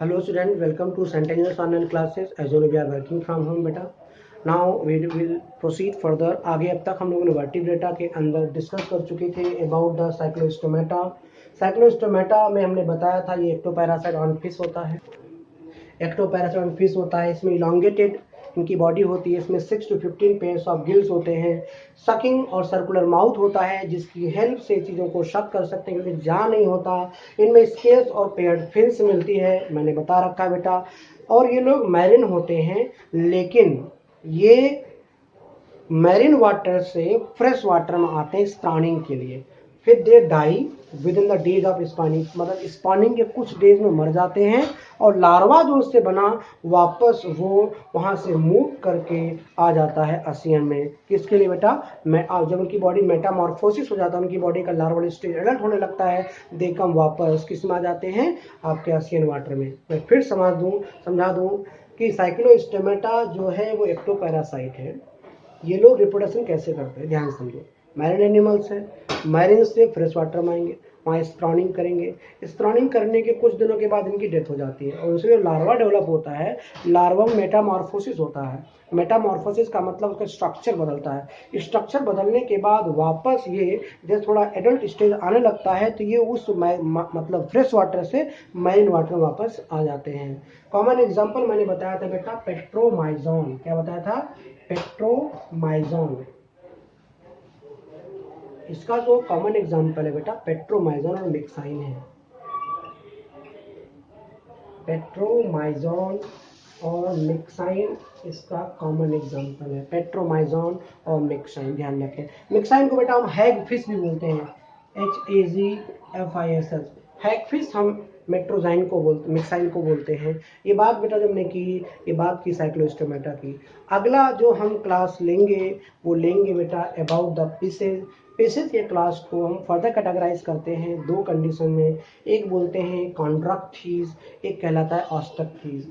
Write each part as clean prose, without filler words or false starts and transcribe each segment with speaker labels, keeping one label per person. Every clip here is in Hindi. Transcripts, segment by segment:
Speaker 1: Hello student, welcome to Centennials online classes. As you know, we are working from home beta. Now we will proceed further. आगे अब तक हम लोगों ने वर्टिब्रेटा के अंदर डिस्कस कर चुके थे अबाउट द साइक्लोस्टोमेटा। साइक्लोस्टोमेटा में हमने बताया था ये एक्टोपैरासाइट ऑन फिश होता है। एक्टोपैरासाइट ऑन फिश होता है, इसमें इलॉन्गेटेड इनकी बॉडी होती है, इसमें 6 to 15 पेयर्स ऑफ गिल्स होते हैं। सकिंग और सर्कुलर माउथ होता है जिसकी हेल्प से चीज़ों को शक कर सकते हैं क्योंकि जा नहीं होता। इनमें स्केल्स और पेयर्ड फिन्स मिलती है, मैंने बता रखा है बेटा। और ये लोग मैरिन होते हैं, लेकिन ये मैरिन वाटर से फ्रेश वाटर में आते हैं स्पॉनिंग के लिए। फिर they die within the days of spawning, मतलब स्पॉनिंग के कुछ डेज में मर जाते हैं और लार्वा जो उससे बना वापस वो वहाँ से मूव करके आ जाता है ओशियन में। किसके लिए बेटा? जब उनकी बॉडी मेटामॉर्फोसिस हो जाता है, उनकी बॉडी का लार्वल स्टेज एडल्ट होने लगता है, दे कम वापस किस में आ जाते हैं? आपके ओशियन वाटर में। मैं फिर समझा दूँ कि साइक्लोस्टोमेटा जो है वो एक्टोपैरासाइट है। ये लोग रिप्रोडक्शन कैसे करते हैं ध्यान समझो। मैरिन एनिमल्स हैं, मैरिन से फ्रेश वाटर में आएंगे, वहाँ स्प्रॉनिंग करेंगे। स्प्रॉनिंग करने के कुछ दिनों के बाद इनकी डेथ हो जाती है और उसमें लार्वा डेवलप होता है। लार्वा में मेटामॉर्फोसिस होता है। मेटामॉर्फोसिस का मतलब उसका स्ट्रक्चर बदलता है। स्ट्रक्चर बदलने के बाद वापस ये जब थोड़ा एडल्ट स्टेज आने लगता है तो ये उस मतलब फ्रेश वाटर से मैरिन वाटर में वापस आ जाते हैं। कॉमन एग्जाम्पल मैंने बताया था बेटा पेट्रोमाइजोन। क्या बताया था? पेट्रोमाइजोन। इसका जो कॉमन एग्जांपल है बेटा पेट्रोमाइजोन और मिक्साइन है। पेट्रोमाइजोन और मिक्साइन इसका कॉमन एग्जांपल है। पेट्रोमाइजोन और मिक्साइन ध्यान रखें। मिक्साइन को बेटा हम हैग फिश भी बोलते हैं, HAGFISH। हैग फिश हम मेट्रोजाइन को बोलते, मिक्साइन को बोलते हैं। ये बात बेटा जब हमने की, ये बात की साइक्लोस्टोमेटा की। अगला जो हम क्लास लेंगे वो लेंगे बेटा अबाउट द फिशेज। फिशेज के क्लास को हम फर्दर कैटेगराइज करते हैं दो कंडीशन में। एक बोलते हैं कॉन्ट्रैक्टिस, एक कहलाता है ऑस्टक्टिस।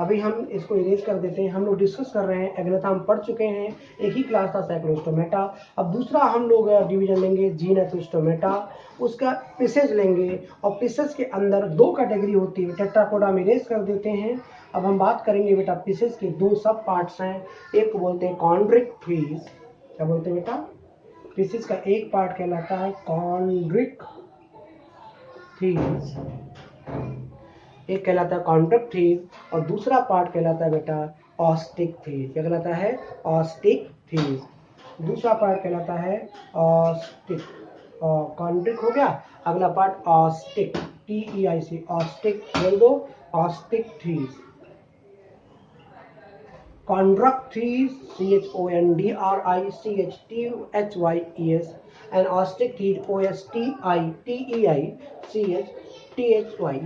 Speaker 1: अभी हम इसको इरेज कर देते हैं। हम लोग डिस्कस कर रहे हैं, अगला था हम पढ़ चुके हैं, एक ही क्लास था साइक्लोस्टोमेटा। अब दूसरा हम लोग डिवीजन लेंगे जीनोस्टोमेटा, उसका पिसेज लेंगे और पिसेज के अंदर दो कैटेगरी होती है। टेट्राकोडा में इरेज कर देते हैं। अब हम बात करेंगे बेटा पिसेज के दो सब पार्ट्स हैं। एक को बोलते हैं कॉन्ड्रिक फिश। क्या बोलते हैं बेटा? फिशेज का एक पार्ट कहलाता है कॉन्ड्रिक फिश, एक कहलाता है कॉन्ट्रैक्ट फिश और दूसरा पार्ट कहलाता है बेटा ऑस्टिक फिश। क्या कहलाता है? ऑस्टिक फिश। दूसरा पार्ट कहलाता है ऑस्टिक। कॉन्ट्रिक हो गया, अगला पार्ट ऑस्टिक, TEIC, ऑस्टिक बोल दो, ऑस्टिक fish. Chondrocthes, CHONDRICHTHYES, and Osteichthyes, OSTITEICHTHY।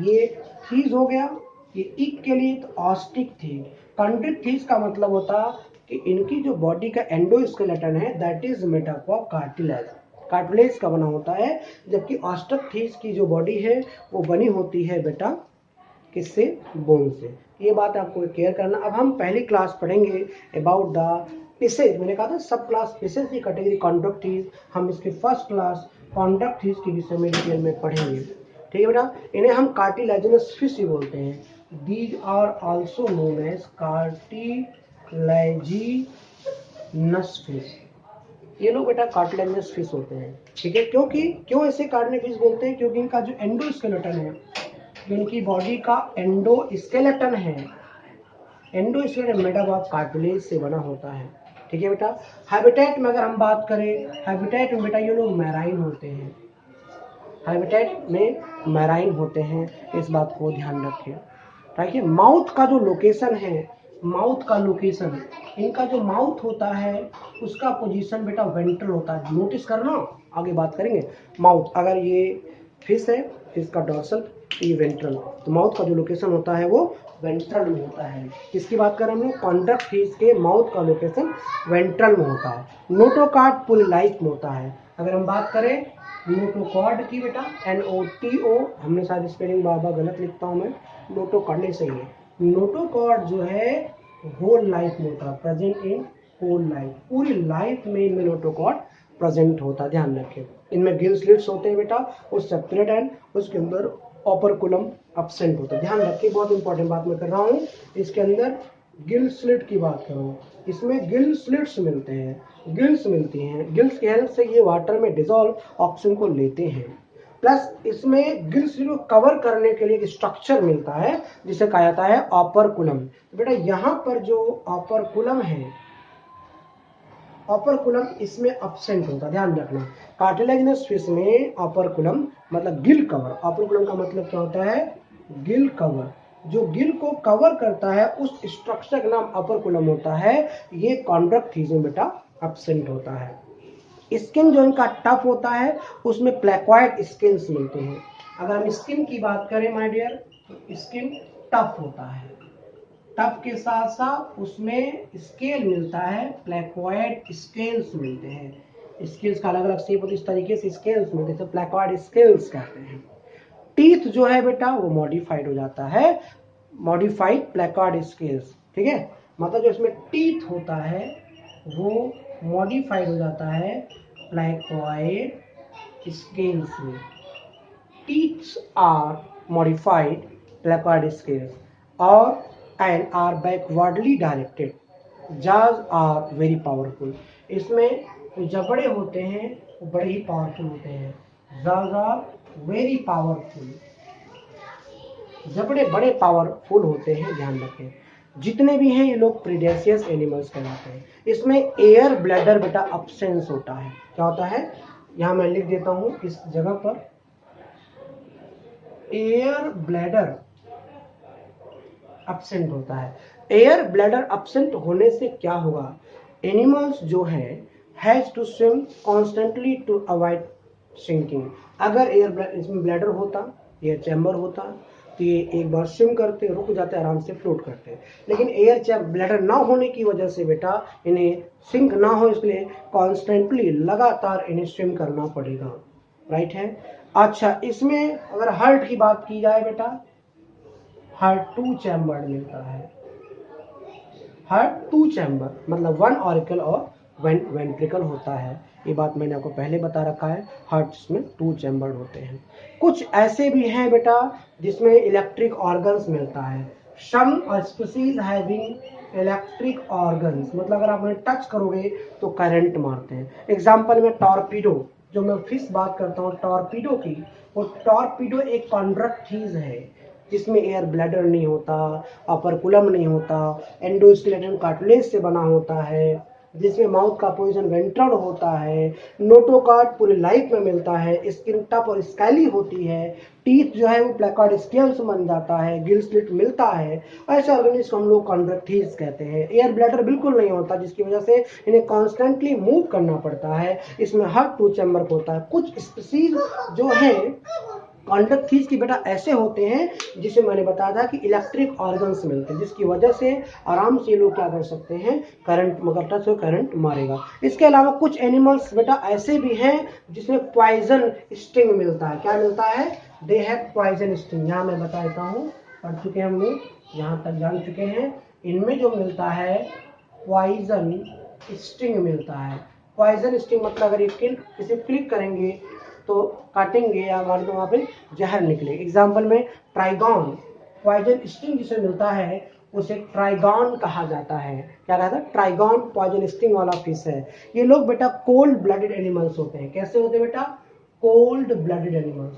Speaker 1: ये थीस हो गया, ये इक के लिए तो ऑस्टिक थी। कॉन्ड्रिक थीस का मतलब होता कि इनकी जो बॉडी का एंडोस्केलेटन है that is made up of cartilage, cartilage का बना होता है। जबकि ऑस्टिक थीस की जो बॉडी है वो बनी होती है बेटा किससे? बोन से। ये बात आपको केयर करना। अब हम पहली क्लास पढ़ेंगे अबाउट द पिसेज। मैंने कहा था सब क्लास पिसेज की कैटेगरी कॉन्ट्रैक्टिस। हम इसके फर्स्ट क्लास कॉन्ट्रैक्टिस के विषय में डिटेल में पढ़ेंगे। ठीक है बेटा? इन्हें हम कार्टिलेजिनस फिश ही बोलते हैं। These are also known as cartilaginous fish. ये लोग बेटा कार्टिलेजिनस फिश होते हैं। ठीक है? क्यों ऐसे कार्टिलेजिनस फिश बोलते हैं? क्योंकि इनका जो एंडोस्केलेटन है, इनकी बॉडी का एंडोस्केलेटन है, endoskeleton made up of cartilage से बना होता है। ठीक है बेटा? हैबिटेट में अगर हम बात करें, हैबिटेट में बेटा ये लोग मैराइन होते हैं। हैबिटेट में मैराइन होते हैं, इस बात को ध्यान रखें। देखिए माउथ का जो लोकेशन है, माउथ का लोकेशन, इनका जो माउथ होता है उसका पोजीशन बेटा वेंट्रल होता है। नोटिस करना, आगे बात करेंगे। माउथ, अगर ये फिश है, फिश का डॉर्सल, ये वेंट्रल, तो माउथ का जो लोकेशन होता है वो वेंट्रल में होता है। किसकी बात कर रहे हैं हम लोग? कॉन्ट्रैक्ट फिश के माउथ का लोकेशन वेंट्रल में होता है। नोटोकॉर्ड पूरी लाइफ में होता है। अगर हम बात करें नोटोकॉर्ड की बेटा, NOTO, हमने शायद स्पेलिंग बाबा गलत लिखता हूँ मैं, नोटोकॉर्ड नहीं सही है। नोटोकॉर्ड जो है होल लाइफ में होता है, प्रेजेंट इन होल लाइफ, पूरी लाइफ में इनमें नोटोकॉर्ड प्रेजेंट होता है। ध्यान रखें। इनमें गिल स्लिट्स होते हैं बेटा, वो सेपरेट एंड उसके अंदर ऑपरकुलम एब्सेंट होता है। ध्यान रखिए, बहुत इंपॉर्टेंट बात मैं कर रहा हूँ। इसके अंदर गिल स्लिट की बात कर रहा हूँ, इसमें गिल स्लिट्स मिलते हैं, गिल्स मिलती हैं, गिल्स की हेल्प से ये वाटर में डिजोल्व ऑक्सीजन को लेते हैं। प्लस इसमें गिल्स को कवर करने के लिए एक स्ट्रक्चर मिलता है जिसे कहा जाता है ऑपरकुलम। तो बेटा यहाँ पर जो ऑपरकुलम है, ऑपरकुलम इसमें एब्सेंट होता है, ध्यान रखना। कार्टिलेजिनस फिश में ऑपरकुलम मतलब गिल कवर, ऑपरकुलम का मतलब क्या होता है, गिल कवर। जो गिल को कवर करता है उस स्ट्रक्चर का नाम ऑपरकुलम होता है। ये कॉन्ड्रक्टिज्म बेटा एब्सेंट होता है। स्किन जो इनका टफ होता है उसमें प्लेक्वाइड स्किन्स मिलते हैं। अगर हम स्किन की बात करें माय डियर, तो स्किन टफ होता है, टफ के साथ साथ उसमें स्केल मिलता है, प्लेक्वाइड स्केल्स मिलते हैं। स्केल्स का अलग अलग शेप होता है, इस तरीके से स्केल्स मिलते हैं, प्लेक्वाइड स्केल्स कहते हैं। टीथ जो है बेटा वो मॉडिफाइड हो जाता है, मॉडिफाइड प्लेक्वाइड स्केल्स, ठीक है। मतलब जो इसमें टीथ होता है वो मॉडिफाइड हो जाता है प्लेक्वाइड स्केल्स में। Teeths are modified placoid scales और and are backwardly directed. Jaws are very powerful. इसमें जो जबड़े होते हैं वो बड़े ही पावरफुल होते हैं। Jaws are very powerful. जबड़े बड़े पावरफुल होते हैं, ध्यान रखें। जितने भी हैं ये लोग प्रीडेशियस एनिमल्स कहलाते हैं। इसमें एयर ब्लैडर बेटा अब्सेंस होता है। क्या होता है, यहाँ मैं लिख देता हूँ इस जगह पर, एयर ब्लैडर एब्सेंट होता है। एयर ब्लैडर एब्सेंट होने से क्या होगा, एनिमल्स जो है has to swim constantly to avoid sinking. अगर एयर इसमें ब्लैडर होता, एयर चैम्बर होता, तो ये एक बार स्विम करते, रुक जाते, आराम से फ्लोट करते। लेकिन एयर ब्लैडर ना होने की वजह से बेटा इन्हें सिंक ना हो, इसलिए कॉन्स्टेंटली लगातार इन्हें स्विम करना पड़ेगा, राइट है। अच्छा, इसमें अगर हार्ट की बात की जाए बेटा, हार्ट 2 चैम्बर मिलता है। हार्ट 2 चैम्बर मतलब 1 ऑरिकल और वेंट्रिकल होता है। ये बात मैंने आपको पहले बता रखा है, हार्ट्स में 2 चैम्बर होते हैं। कुछ ऐसे भी हैं बेटा जिसमें इलेक्ट्रिक ऑर्गन्स मिलता है। Some species having electric organs, मतलब अगर आप उन्हें टच करोगे तो करंट मारते हैं। एग्जाम्पल में टॉर्पीडो, जो मैं फिश बात करता हूँ टॉर्पीडो की, वो टॉर्पीडो एक कॉन्ट्रैक्टाइल है जिसमें एयर ब्लैडर नहीं होता, ऑपरकुलम नहीं होता, एंडोस्केलेटन कार्टिलेज से बना होता है, जिसमें माउथ का पोजीशन वेंट्रल होता है, नोटोकार्ड पूरी लाइफ में मिलता है, स्किन टफ और स्कैली होती है, टीथ जो है वो प्लेक्वाइड स्केल्स बन जाता है, गिल स्लिट मिलता है। ऐसे ऑर्गेनिज्म को हम लोग कॉन्ट्रैक्टाइल्स कहते हैं। एयर ब्लैडर बिल्कुल नहीं होता, जिसकी वजह से इन्हें कॉन्स्टेंटली मूव करना पड़ता है। इसमें हर 2 चैम्बर होता है। कुछ स्पीशीज जो है कॉन्ट्रैक्टाइल्स की बेटा ऐसे होते हैं जिसे मैंने बताया था कि इलेक्ट्रिक ऑर्गन्स मिलते हैं, जिसकी वजह से आराम से ये लोग क्या कर सकते हैं, करंट, मगर टच हो करंट मारेगा। इसके अलावा कुछ एनिमल्स बेटा ऐसे भी हैं जिसमें पॉइजन स्टिंग मिलता है। क्या मिलता है, दे हैव पॉइजन स्टिंग। यहाँ मैं बता देता हूँ, पढ़ चुके हैं हम लोग, यहाँ तक जान चुके हैं। इनमें जो मिलता है पॉइजन स्टिंग मिलता है। पॉइजन स्टिंग मतलब अगर ये इसे क्लिक करेंगे तो काटेंगे या हमारे तो वहाँ पे जहर निकले। एग्जाम्पल में ट्राइगॉन, पॉइजन स्टिंग जिसे मिलता है उसे ट्राइगॉन कहा जाता है। क्या कहता है, ट्राइगॉन पॉइजन स्टिंग वाला फिश है। ये लोग बेटा कोल्ड ब्लडेड एनिमल्स होते हैं। कैसे होते हैं बेटा, cold blooded animals.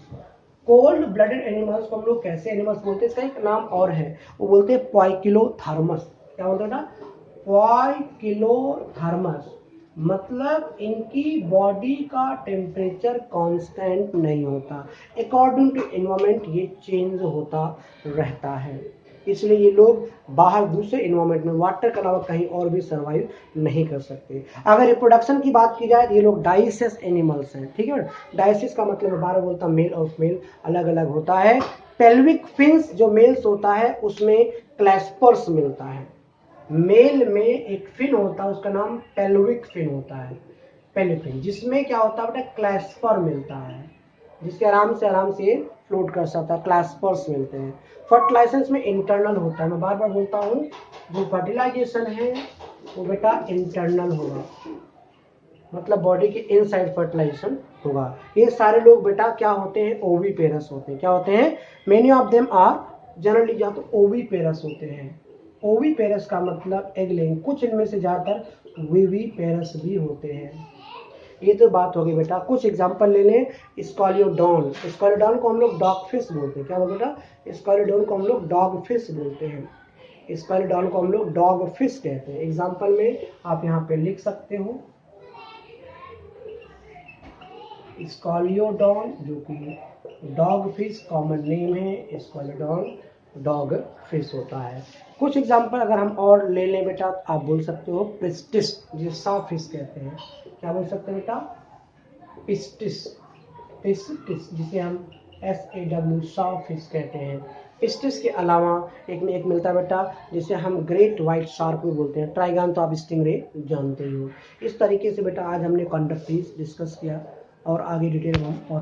Speaker 1: Cold blooded animals को हम लोग कैसे एनिमल्स बोलते हैं, इसका एक नाम और है, वो बोलते हैं पॉइकिलोथर्मस। क्या बोलते हैं बेटा, पॉइकिलोथर्मस। मतलब इनकी बॉडी का टेम्परेचर कांस्टेंट नहीं होता, अकॉर्डिंग टू एनवायरमेंट ये चेंज होता रहता है। इसलिए ये लोग बाहर दूसरे एनवायरमेंट में वाटर के अलावा कहीं और भी सर्वाइव नहीं कर सकते। अगर रिप्रोडक्शन की बात की जाए तो ये लोग डाइसेस एनिमल्स हैं, ठीक है। डाइसेस का मतलब मैं बार बोलता, मेल और फीमेल अलग अलग होता है। पेल्विक फिन्स जो मेल्स होता है उसमें क्लैस्पर्स मिलता है। मेल में एक फिन होता है, उसका नाम पेल्विक फिन होता है, पेल्विक फिन, जिसमें क्या होता है बेटा, क्लैस्पर मिलता है, जिसके आराम से फ्लोट कर सकता है, क्लैस्पर्स मिलते हैं। फर्टिलाइजेशन में इंटरनल होता है। मैं बार बार बोलता हूँ, जो फर्टिलाइजेशन है वो बेटा इंटरनल होगा, मतलब बॉडी के इनसाइड फर्टिलाइजेशन होगा। ये सारे लोग बेटा क्या होते हैं, ओवी पेरस होते हैं। क्या होते हैं, many of them are generally या तो ओवी पेरस होते हैं। ओवी पेरस का मतलब एग लेइंग, कुछ इनमें से ज्यादातर वीवी पेरस भी होते हैं। ये तो बात होगी बेटा। कुछ एग्जांपल ले लें, स्कॉलियोडॉन, स्कॉलियोडॉन को हम लोग डॉग फिश बोलते हैं। क्या बोलते हैं बेटा, स्कॉलियोडॉन को हम लोग डॉग फिश बोलते हैं। स्कॉलियोडॉन को हम लोग डॉग फिश कहते हैं। एग्जांपल में आप यहाँ पे लिख सकते हो स्कॉलियोडॉन, जो कि डॉग फिश कॉमन नेम है, स्कॉलियोडॉन डॉग फिश होता है। कुछ एग्जांपल अगर हम और ले लें बेटा, तो आप बोल सकते हो पिस्टिस, जिसे सा फिश कहते हैं। क्या बोल सकते हैं बेटा, पिस्टिस, पिस्टिस जिसे हम SAW सा फिश कहते हैं। पिस्टिस के अलावा एक मिलता है बेटा जिसे हम ग्रेट व्हाइट शार्क भी बोलते हैं। ट्राइगन तो आप स्टिंगरे जानते ही हो। इस तरीके से बेटा आज हमने कॉन्डक्ट फिश डिस्कस किया और आगे डिटेल में हम और